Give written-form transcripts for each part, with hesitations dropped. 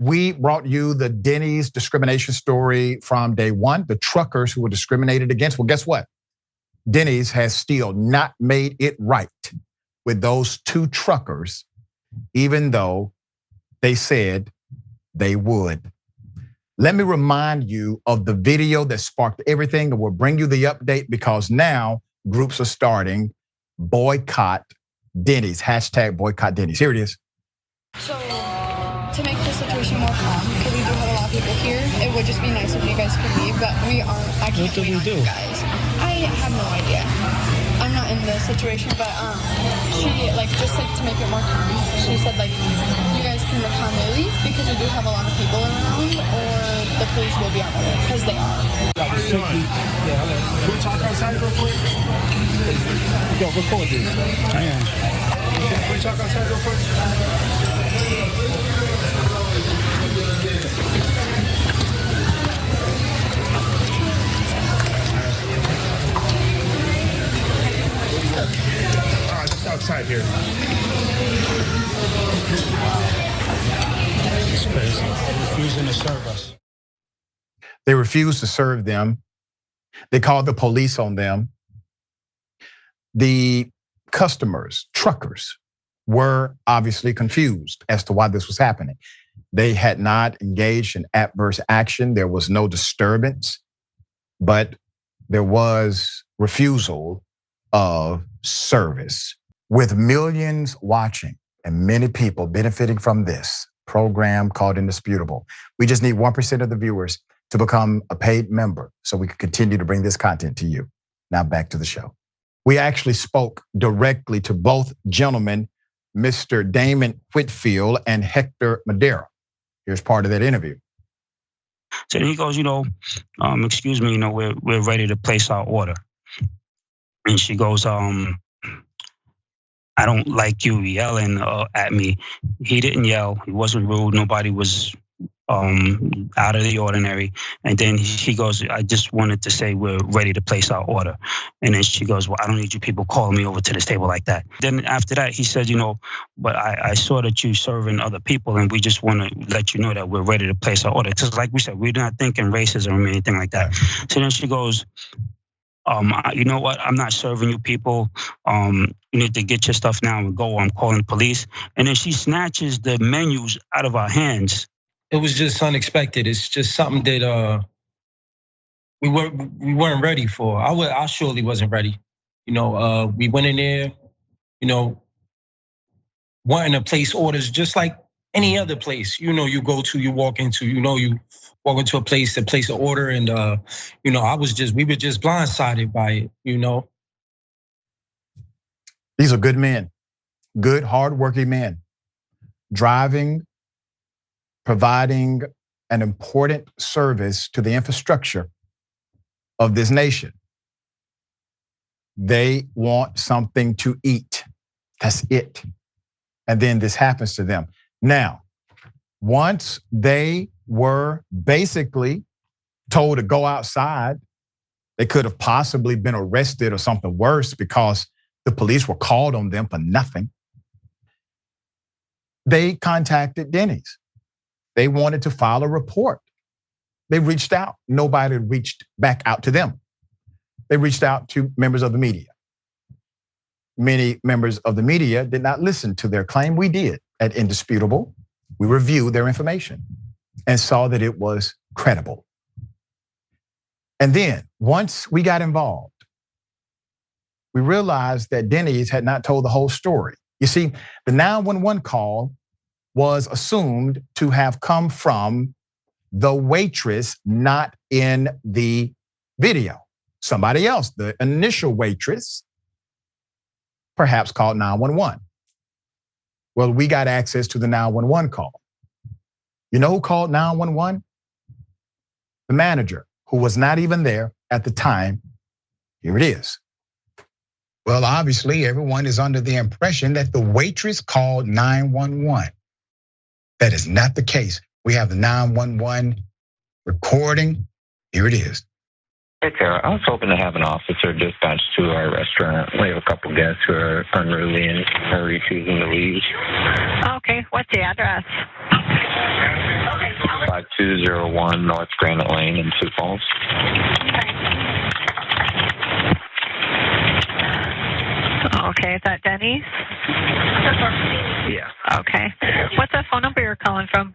We brought you the Dennys discrimination story from day one, the truckers who were discriminated against. Well, guess what? Dennys has still not made it right with those two truckers, even though they said they would. Let me remind you of the video that sparked everything, and we'll bring you the update because now groups are starting Boycott Dennys, hashtag Boycott Dennys. Here it is. So, to make the situation more calm, because we do have a lot of people here, it would just be nice if you guys could leave, but we aren't. I can't wait on you guys. I have no idea. I'm not in the situation, but she just to make it more calm. She said you guys can accommodate leave because we do have a lot of people around, or the police will be on the way because they are. Can we talk outside real quick? Yo, record this. I am. Can we talk outside real quick? Just outside here. It's crazy. They're refusing to serve us. They refused to serve them. They called the police on them. The customers, truckers, were obviously confused as to why this was happening. They had not engaged in adverse action. There was no disturbance, but there was refusal of service. With millions watching and many people benefiting from this program called Indisputable, we just need 1% of the viewers to become a paid member so we can continue to bring this content to you. Now back to the show. We actually spoke directly to both gentlemen, Mr. Damon Whitfield and Hector Madera. Here's part of that interview. So he goes, excuse me, we're ready to place our order. And she goes, I don't like you yelling at me. He didn't yell. He wasn't rude. Nobody was out of the ordinary. And then he goes, I just wanted to say we're ready to place our order. And then she goes, well, I don't need you people calling me over to this table like that. Then after that, he said, but I saw that you serving other people and we just want to let you know that we're ready to place our order. Because like we said, we're not thinking racism or anything like that. So then she goes, you know what? I'm not serving you people. You need to get your stuff now and go. I'm calling the police. And then she snatches the menus out of our hands. It was just unexpected. It's just something that we weren't ready for. I surely wasn't ready. We went in there, wanting to place orders just like any other place. You go to, you walk into, you walk into a place to place an order, and we were just blindsided by it. These are good men, good, hardworking men, driving, providing an important service to the infrastructure of this nation. They want something to eat. That's it. And then this happens to them. Now, once they were basically told to go outside, they could have possibly been arrested or something worse because the police were called on them for nothing. They contacted Dennys. They wanted to file a report. They reached out. Nobody reached back out to them. They reached out to members of the media. Many members of the media did not listen to their claim. We did at Indisputable. We reviewed their information and saw that it was credible. And then once we got involved, we realized that Dennys had not told the whole story. You see, the 911 call was assumed to have come from the waitress not in the video. Somebody else, the initial waitress, perhaps called 911. Well, we got access to the 911 call. You know who called 911? The manager, who was not even there at the time. Here it is. Well, obviously, everyone is under the impression that the waitress called 911. That is not the case. We have the 911 recording. Here it is. Hey, Tara, I was hoping to have an officer dispatched to our restaurant. We have a couple guests who are unruly and are refusing to leave. Okay, what's the address? 201 North Granite Lane in Sioux Falls. Okay, is that Dennys? Yeah. Okay. What's that phone number you're calling from?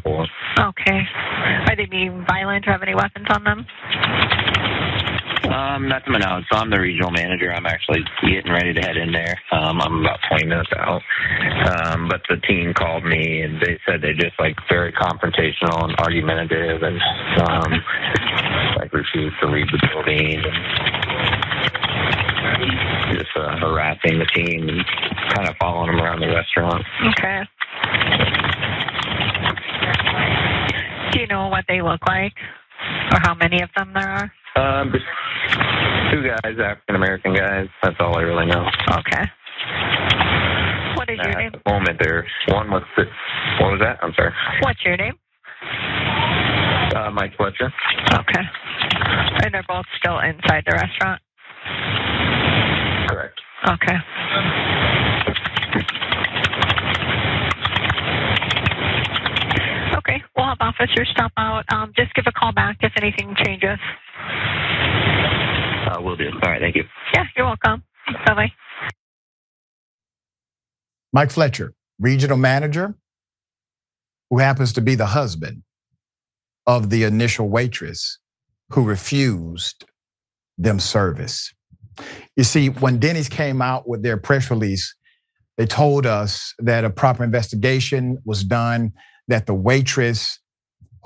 Okay. Are they being violent or have any weapons on them? Not to my knowledge. So I'm the regional manager. I'm actually getting ready to head in there. I'm about 20 minutes out. But the team called me and they said they're just like very confrontational and argumentative and like refused to leave the building and just harassing the team and kind of following them around the restaurant. Okay. Do you know what they look like or how many of them there are? Just 2 guys, African-American guys. That's all I really know. Okay. What is your name? At the moment, one was, what was that? I'm sorry. What's your name? Mike Fletcher. Okay. And they're both still inside the restaurant? Correct. Okay. Okay, we'll have officers stop out. Just give a call back if anything changes. Will do. All right, thank you. Yeah, you're welcome. Bye-bye. Mike Fletcher, regional manager, who happens to be the husband of the initial waitress who refused them service. You see, when Dennys came out with their press release, they told us that a proper investigation was done, that the waitress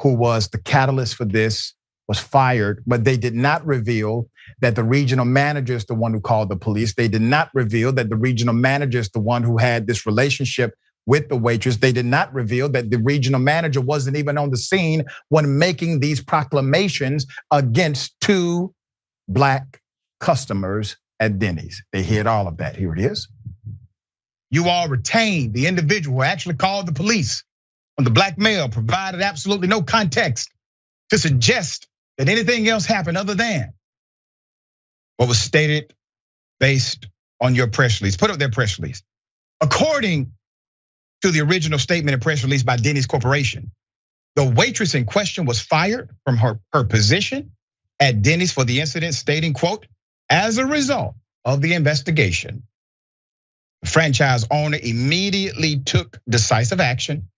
who was the catalyst for this was fired, but they did not reveal that the regional manager is the one who called the police. They did not reveal that the regional manager is the one who had this relationship with the waitress. They did not reveal that the regional manager wasn't even on the scene when making these proclamations against 2 Black customers at Denny's. They hid all of that. Here it is. You all retained the individual who actually called the police on the Black male, provided absolutely no context to suggest that anything else happened other than what was stated based on your press release. Put up their press release. According to the original statement and press release by Dennys Corporation, the waitress in question was fired from her position at Dennys for the incident, stating, quote, as a result of the investigation, the franchise owner immediately took decisive action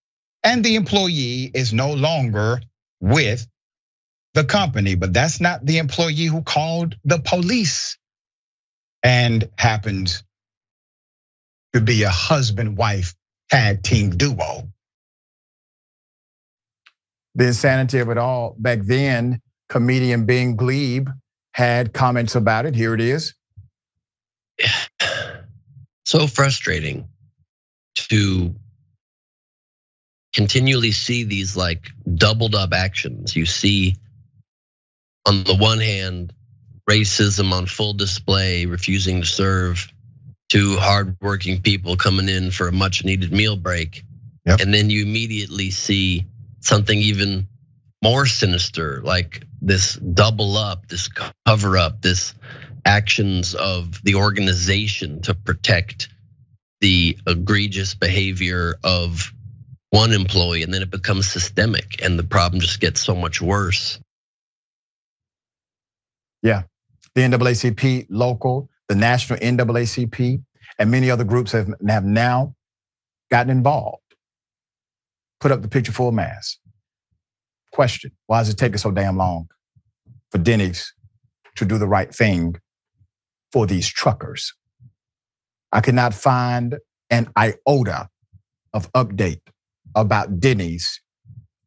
and the employee is no longer with the company. But that's not the employee who called the police and happens to be a husband-wife tag team duo. The insanity of it all. Back then, comedian Bing Glebe had comments about it. Here it is. So frustrating to continually see these like doubled up actions. You see, on the one hand, racism on full display, refusing to serve to hardworking people coming in for a much needed meal break. Yep. And then you immediately see something even more sinister, like this double up, this cover up, this actions of the organization to protect the egregious behavior of one employee, and then it becomes systemic and the problem just gets so much worse. Yeah, the NAACP local, the national NAACP, and many other groups have now gotten involved. Put up the picture full mass. Question, why is it taking so damn long for Dennys to do the right thing for these truckers? I could not find an iota of update about Dennys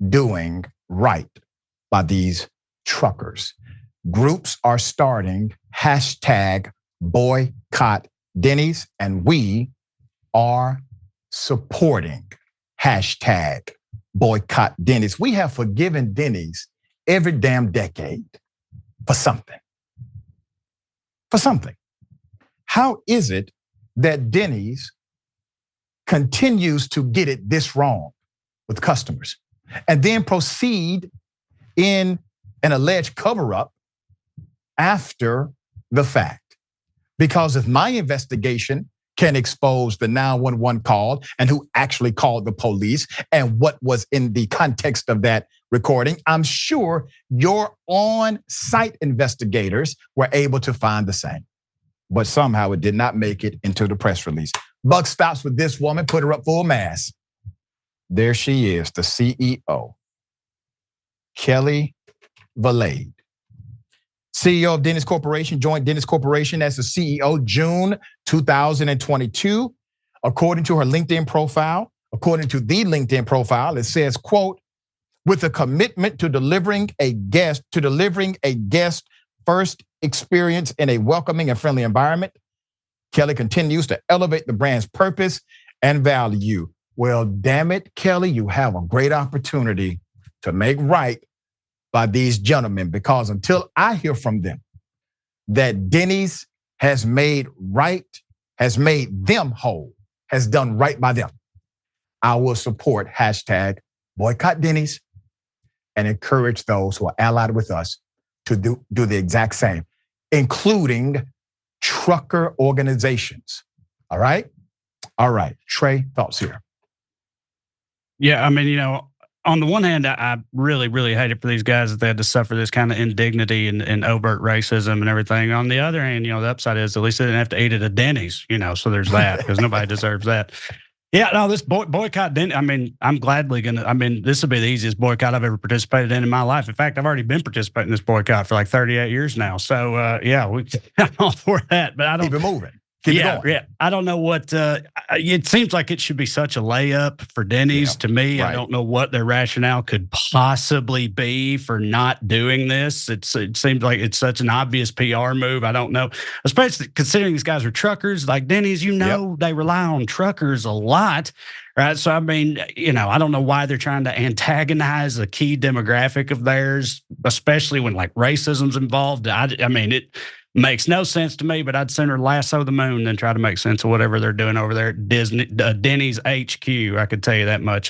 doing right by these truckers. Groups are starting hashtag boycott Dennys, and we are supporting hashtag boycott Dennys. We have forgiven Dennys every damn decade for something. For something. How is it that Dennys continues to get it this wrong with customers and then proceed in an alleged cover-up after the fact? Because if my investigation can expose the 911 call and who actually called the police and what was in the context of that recording, I'm sure your on-site investigators were able to find the same. But somehow it did not make it into the press release. Buck stops with this woman, put her up full mass. There she is, the CEO, Kelly Valade. CEO of Dennys Corporation, joined Dennys Corporation as the CEO June 2022. According to her LinkedIn profile, according to the LinkedIn profile, it says, quote, with a commitment to delivering a guest first experience in a welcoming and friendly environment, Kelly continues to elevate the brand's purpose and value. Well, damn it, Kelly, you have a great opportunity to make right by these gentlemen, because until I hear from them that Dennys has made them whole, has done right by them, I will support hashtag boycott Dennys and encourage those who are allied with us to do the exact same, including trucker organizations. All right? All right, Trae, thoughts here? Yeah, I mean, on the one hand, I really, really hate it for these guys that they had to suffer this kind of indignity and overt racism and everything. On the other hand, the upside is at least they didn't have to eat at a Denny's, so there's that, because nobody deserves that. Yeah, no, this boycott, I'm gladly this will be the easiest boycott I've ever participated in my life. In fact, I've already been participating in this boycott for like 38 years now. So, I'm all for that, but I don't. Keep it moving. Keep it going. Yeah. I don't know what, it seems like it should be such a layup for Dennys to me. Right. I don't know what their rationale could possibly be for not doing this. It seems like it's such an obvious PR move. I don't know, especially considering these guys are truckers like Dennys, they rely on truckers a lot. Right. So, I don't know why they're trying to antagonize a key demographic of theirs, especially when like racism's involved. It makes no sense to me, but I'd sooner lasso the moon than try to make sense of whatever they're doing over there at Denny's HQ. I could tell you that much.